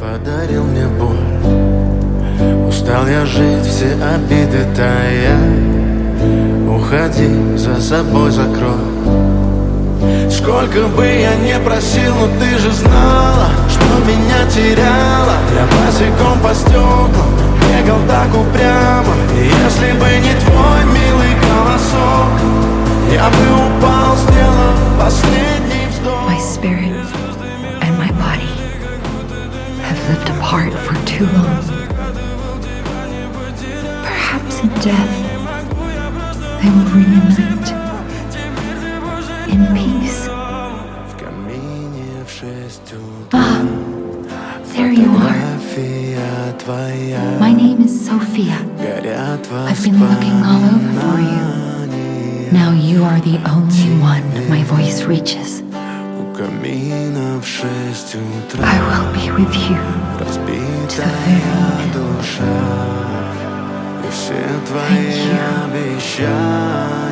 подарил мне боль. Устал я жить, все обиды тая. Уходи, за собой закрой. Сколько бы я не просил, но ты же знала, что меня теряла. Я босиком по стеклам бегал так упрямо. И если бы не твой милый голосок, я бы упал, сделав последний вздох. My spirit and my body have lived apart for too long. Perhaps in death they will reunite in peace. Ah, there you are. My name is Sophia. I've been looking all over for you. Now you are the only one my voice reaches. I will be with you to the very end. Thank you.